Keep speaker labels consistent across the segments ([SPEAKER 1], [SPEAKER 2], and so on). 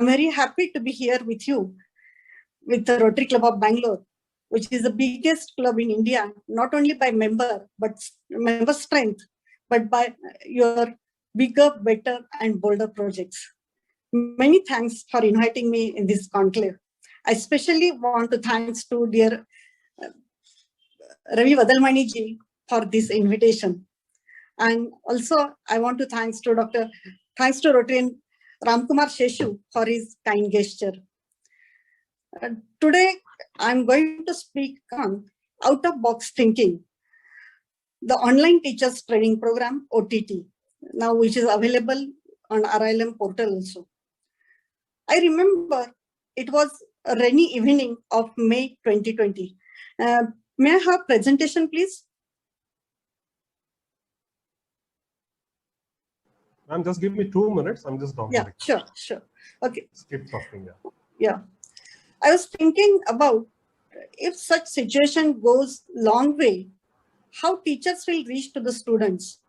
[SPEAKER 1] very happy to be here with you, with the Rotary Club of Bangalore, which is the biggest club in India, not only by member strength, but by your bigger, better, and bolder projects. Many thanks for inviting me in this conclave. I especially want to thanks to dear Ravi Vadalmani ji for this invitation. And also, I want to thanks to Rotarian Ramkumar Sheshu for his kind gesture. Today, I'm going to speak on out-of-box thinking, the online teachers training program, OTT, now which is available on RILM portal also. I remember it was a rainy evening of May 2020. May I have presentation, please?
[SPEAKER 2] Ma'am, just give me 2 minutes. I'm just downloading.
[SPEAKER 1] Yeah, sure. Okay.
[SPEAKER 2] Keep talking.
[SPEAKER 1] Yeah. I was thinking about if such situation goes long way, how teachers will reach to the students.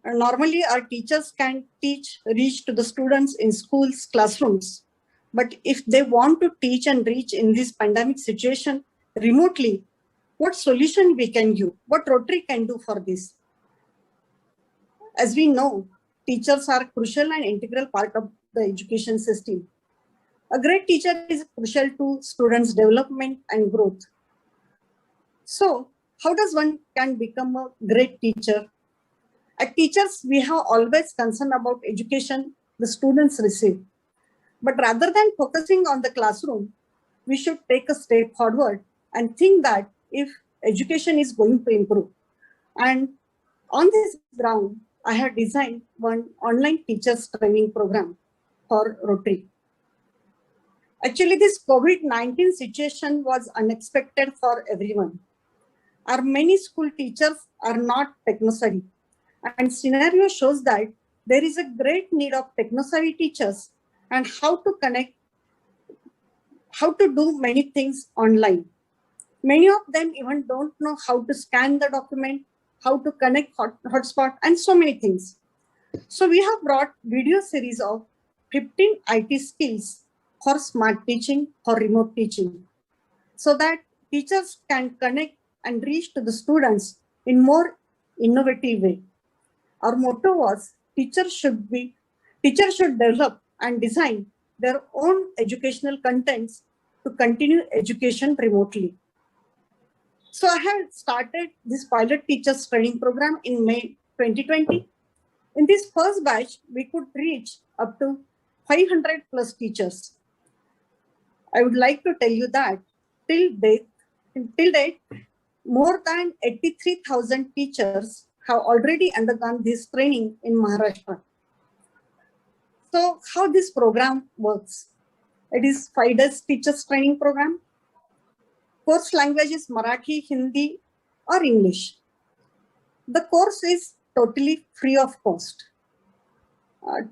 [SPEAKER 1] Normally, our teachers can reach to the students in schools, classrooms. But if they want to teach and reach in this pandemic situation remotely, what solution we can give? What Rotary can do for this? As we know, teachers are crucial and integral part of the education system. A great teacher is crucial to students' development and growth. So, how does one can become a great teacher? As teachers, we have always concern about education the students receive. But rather than focusing on the classroom, we should take a step forward and think that if education is going to improve. And on this ground, I have designed one online teachers training program for Rotary. Actually, this COVID-19 situation was unexpected for everyone. Our many school teachers are not techno-savvy, and scenario shows that there is a great need of techno-savvy teachers and how to do many things online. Many of them even don't know how to scan the document, how to connect hotspot, and so many things. So we have brought video series of 15 IT skills for smart teaching, for remote teaching, so that teachers can connect and reach to the students in more innovative way. Our motto was teachers should develop and design their own educational contents to continue education remotely. So I had started this pilot teachers training program in May 2020. In this first batch, we could reach up to 500 plus teachers. I would like to tell you that till date, more than 83,000 teachers have already undergone this training in Maharashtra. So how this program works? It is 5 days teachers training program. Course language is Marathi, Hindi, or English. The course is totally free of cost.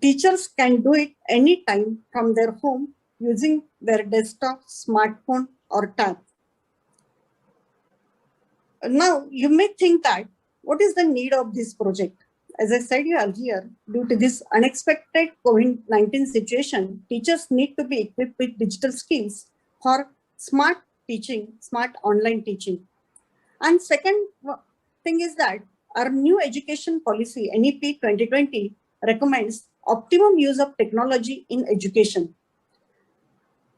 [SPEAKER 1] Teachers can do it anytime from their home using their desktop, smartphone, or tab. Now, you may think that, what is the need of this project? As I said earlier, due to this unexpected COVID-19 situation, teachers need to be equipped with digital skills for smart teaching, smart online teaching. And second thing is that our new education policy, NEP 2020, recommends optimum use of technology in education.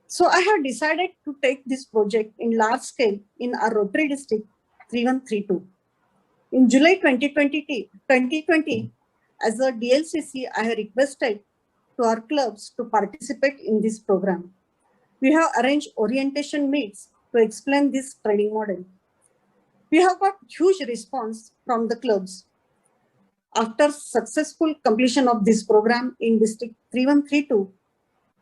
[SPEAKER 1] So I have decided to take this project in large scale in our Rotary district 3132. In July 2020, as a DLCC, I have requested to our clubs to participate in this program. We have arranged orientation meets to explain this training model. We have got huge response from the clubs. After successful completion of this program in District 3132,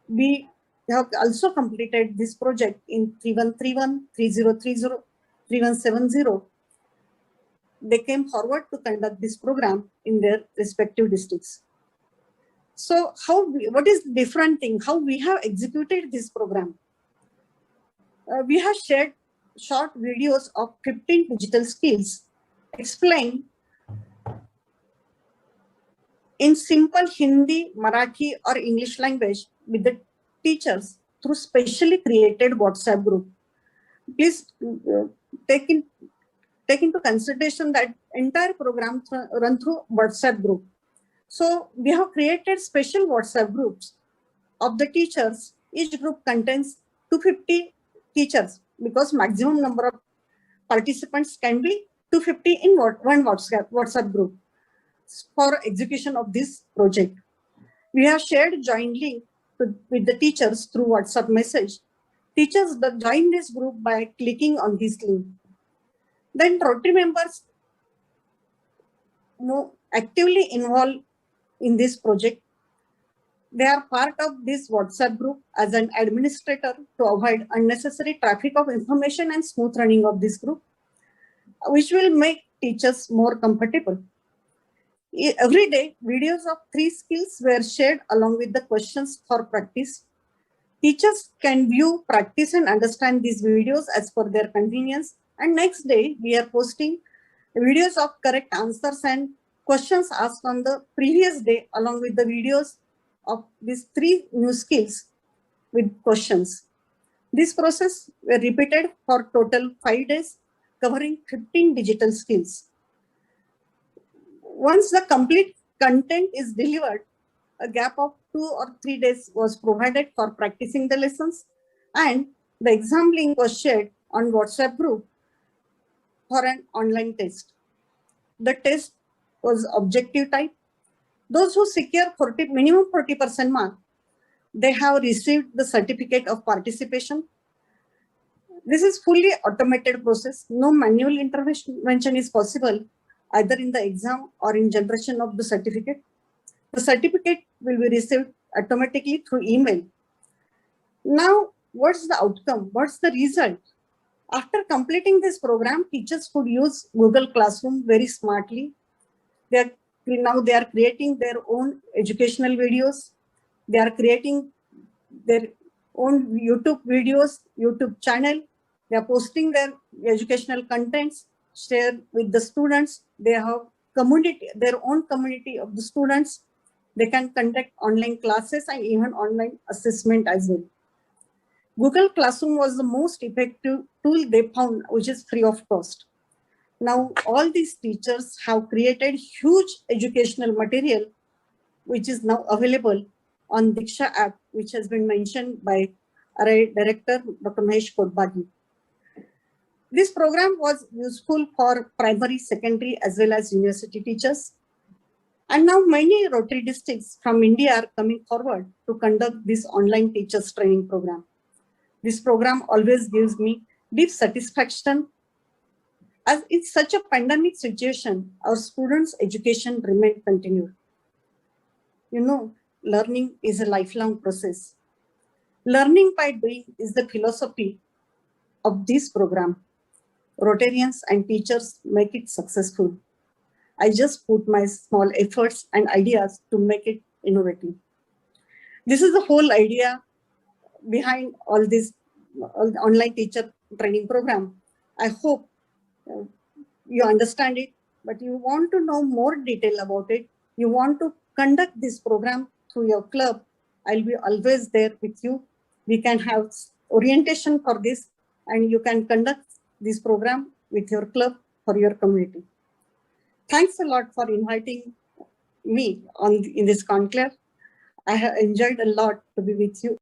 [SPEAKER 1] we have also completed this project in 3131, 3030, 3170. They came forward to conduct this program in their respective districts. So what is the different thing? How we have executed this program? We have shared short videos of 15 digital skills, explained in simple Hindi, Marathi, or English language with the teachers through specially created WhatsApp group. Please take into consideration that entire program run through WhatsApp group. So we have created special WhatsApp groups of the teachers. Each group contains 250 teachers because maximum number of participants can be 250 in one WhatsApp group for execution of this project. We have shared joint link with the teachers through WhatsApp message. Teachers join this group by clicking on this link. Then Rotary members actively involved in this project. They are part of this WhatsApp group as an administrator to avoid unnecessary traffic of information and smooth running of this group, which will make teachers more comfortable. Every day, videos of 3 skills were shared along with the questions for practice. Teachers can view, practice, and understand these videos as per their convenience. And next day, we are posting videos of correct answers and questions asked on the previous day along with the videos of these 3 new skills with questions. This process were repeated for total 5 days, covering 15 digital skills. Once the complete content is delivered, a gap of 2 or 3 days was provided for practicing the lessons, and the exam link was shared on WhatsApp group for an online test. The test was objective type. Those who secure minimum 40% mark, they have received the certificate of participation. This is fully automated process. No manual intervention is possible either in the exam or in generation of the certificate. The certificate will be received automatically through email. Now, what's the outcome? What's the result? After completing this program, teachers could use Google Classroom very smartly. Now they are creating their own educational videos. They are creating their own YouTube videos, YouTube channel. They are posting their educational contents, share with the students. They have their own community of the students. They can conduct online classes and even online assessment as well. Google Classroom was the most effective tool they found, which is free of cost. Now, all these teachers have created huge educational material, which is now available on Diksha app, which has been mentioned by RI Director Dr. Mahesh Kodbagi. This program was useful for primary, secondary, as well as university teachers. And now many Rotary districts from India are coming forward to conduct this online teachers training program. This program always gives me deep satisfaction, as in such a pandemic situation, our students' education remained continued. Learning is a lifelong process. Learning by doing is the philosophy of this program. Rotarians and teachers make it successful. I just put my small efforts and ideas to make it innovative. This is the whole idea behind all this online teacher training program. I hope you understand it, but you want to know more detail about it. You want to conduct this program through your club. I'll be always there with you. We can have orientation for this, and you can conduct this program with your club for your community. Thanks a lot for inviting me in this conclave. I have enjoyed a lot to be with you.